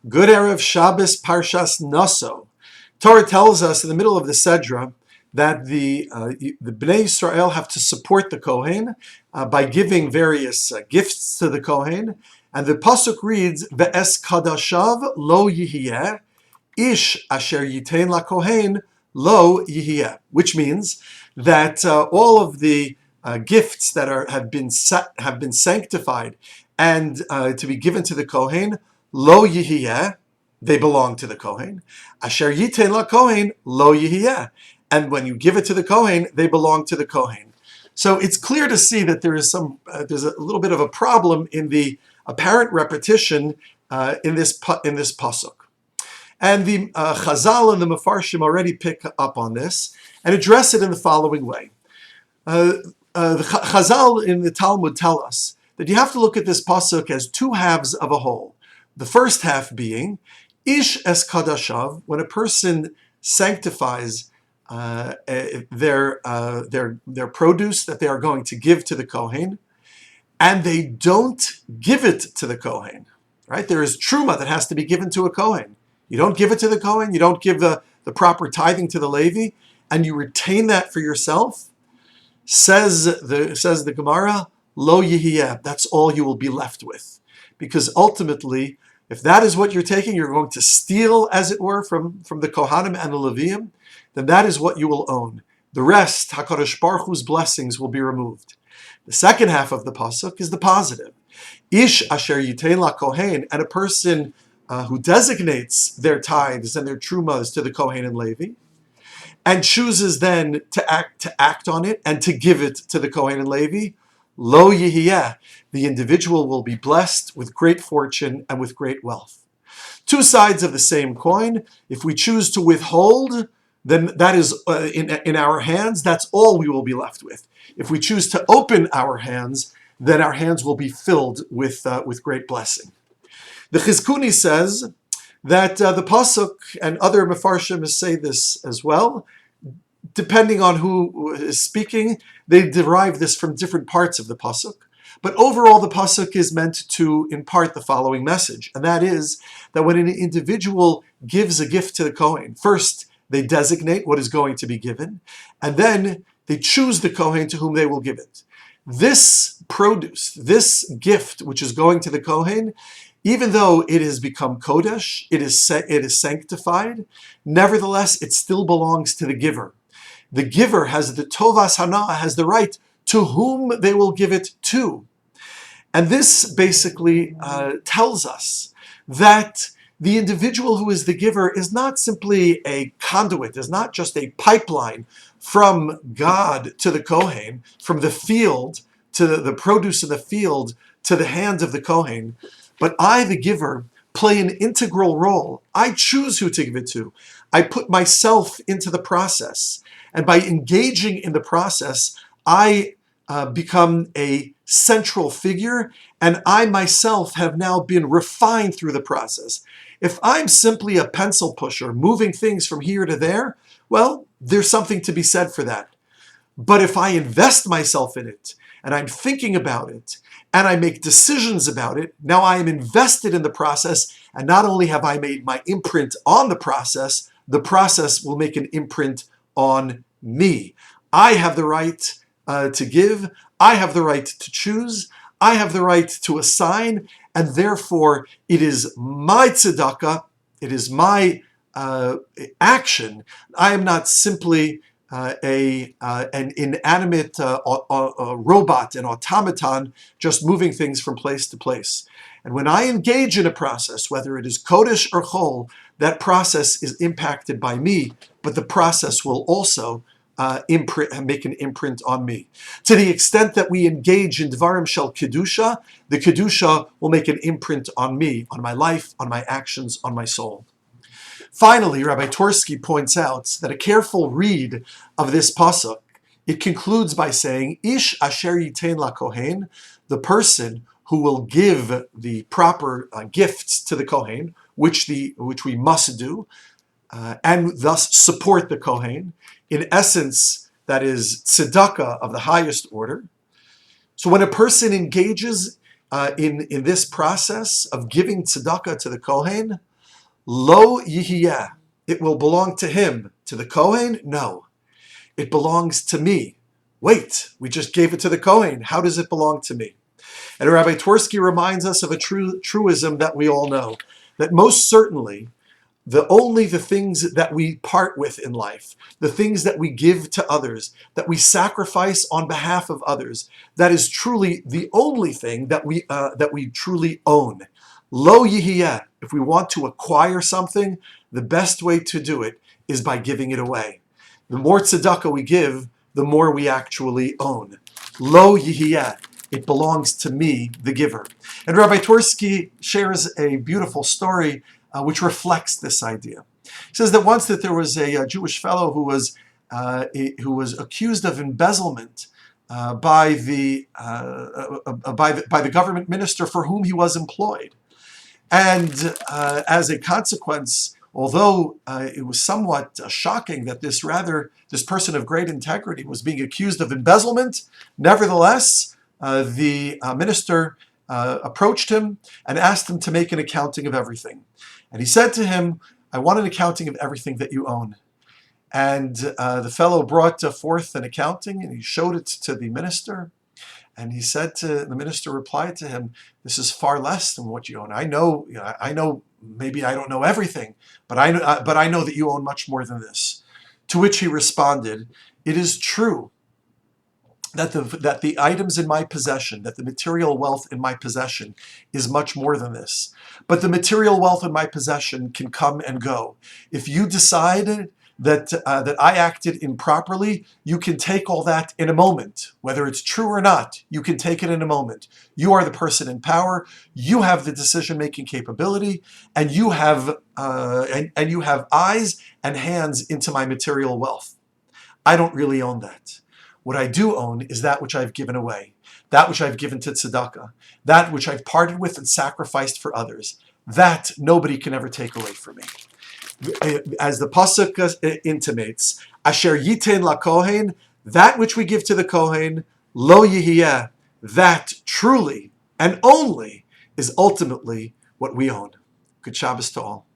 Good Erev Shabbos Parshas Naso. Torah tells us in the middle of the Sedra that the Bnei Yisrael have to support the Kohen by giving various gifts to the Kohen. And the Pasuk reads, Ve'es kadashav lo yihiyeh, ish asher yitein la Kohen lo yihiyeh, which means that all of the gifts that have been sanctified and to be given to the Kohen, lo yihiyeh, they belong to the Kohen. Asher yitein la Kohen lo yihiyeh, and when you give it to the Kohen, they belong to the Kohen. So it's clear to see that there's a little bit of a problem in the apparent repetition in this pasuk. And the Chazal and the Mefarshim already pick up on this and address it in the following way. The Chazal in the Talmud tell us that you have to look at this pasuk as two halves of a whole. The first half being, Ish es kadashav, when a person sanctifies their produce that they are going to give to the Kohen, and they don't give it to the Kohen, right? There is truma that has to be given to a Kohen. You don't give it to the Kohen, you don't give the proper tithing to the Levi, and you retain that for yourself. Says the Gemara, lo yihiyeh, that's all you will be left with. Because ultimately, if that is what you're taking, you're going to steal, as it were, from the Kohanim and the Leviim, then that is what you will own. The rest, HaKadosh Baruch Hu's blessings, will be removed. The second half of the pasuk is the positive. Ish asher yitein la Kohen, and a person who designates their tithes and their trumas to the Kohen and Levi, and chooses then to act on it and to give it to the Kohen and Levi, lo yihiyeh, the individual will be blessed with great fortune and with great wealth. Two sides of the same coin. If we choose to withhold, then that is in our hands, that's all we will be left with. If we choose to open our hands, then our hands will be filled with great blessing. The Chizkuni says that the pasuk and other mefarshim say this as well. Depending on who is speaking, they derive this from different parts of the pasuk. But overall, the pasuk is meant to impart the following message, and that is that when an individual gives a gift to the Kohen, first they designate what is going to be given, and then they choose the Kohen to whom they will give it. This produce, this gift which is going to the Kohen, even though it has become kodesh, it is sanctified, nevertheless, it still belongs to the giver. The giver has the tovas hana, has the right to whom they will give it to. And this basically tells us that the individual who is the giver is not simply a conduit, is not just a pipeline from God to the Kohen, from the field to the produce in the field to the hands of the Kohen, but I, the giver, play an integral role. I choose who to give it to. I put myself into the process. And by engaging in the process, I become a central figure, and I myself have now been refined through the process. If I'm simply a pencil pusher, moving things from here to there, well, there's something to be said for that. But if I invest myself in it, and I'm thinking about it, and I make decisions about it, now I am invested in the process, and not only have I made my imprint on the process will make an imprint on me. I have the right to give, I have the right to choose, I have the right to assign, and therefore it is my tzedakah, it is my action. I am not simply an inanimate robot, an automaton, just moving things from place to place. And when I engage in a process, whether it is kodesh or chol, that process is impacted by me, but the process will also make an imprint on me. To the extent that we engage in dvarim shel kedusha, the kedusha will make an imprint on me, on my life, on my actions, on my soul. Finally, Rabbi Torsky points out that a careful read of this pasuk, it concludes by saying, Ish asher yitein la Kohen, the person who will give the proper gifts to the Kohen, which we must do, and thus support the Kohen. In essence, that is tzedakah of the highest order. So when a person engages in this process of giving tzedakah to the Kohen, Lo yihiyeh. It will belong to him. To the Kohen? No. It belongs to me. Wait, we just gave it to the Kohen. How does it belong to me? And Rabbi Twersky reminds us of a truism that we all know, that most certainly only the things that we part with in life, the things that we give to others, that we sacrifice on behalf of others, that is truly the only thing that we truly own. Lo yihiyeh. If we want to acquire something, the best way to do it is by giving it away. The more tzedakah we give, the more we actually own. Lo yihiyeh. It belongs to me, the giver. And Rabbi Twersky shares a beautiful story which reflects this idea. He says that once that there was a Jewish fellow who was accused of embezzlement by the government minister for whom he was employed, and as a consequence, although it was somewhat shocking that this person of great integrity was being accused of embezzlement, nevertheless, the minister approached him and asked him to make an accounting of everything. And he said to him, I want an accounting of everything that you own. And the fellow brought forth an accounting and he showed it to the minister. And he said to the minister, replied to him, this is far less than what you own. I know, maybe I don't know everything, but I know that you own much more than this. To which he responded, it is true that the items in my possession, that the material wealth in my possession is much more than this. But the material wealth in my possession can come and go. If you decided that I acted improperly, you can take all that in a moment. Whether it's true or not, you can take it in a moment. You are the person in power. You have the decision-making capability, and you have eyes and hands into my material wealth. I don't really own that. What I do own is that which I've given away, that which I've given to tzedakah, that which I've parted with and sacrificed for others. That nobody can ever take away from me. As the pasuk intimates, asher yiten lakohen, that which we give to the kohen, lo yihiyeh, that truly and only is ultimately what we own. Good Shabbos to all.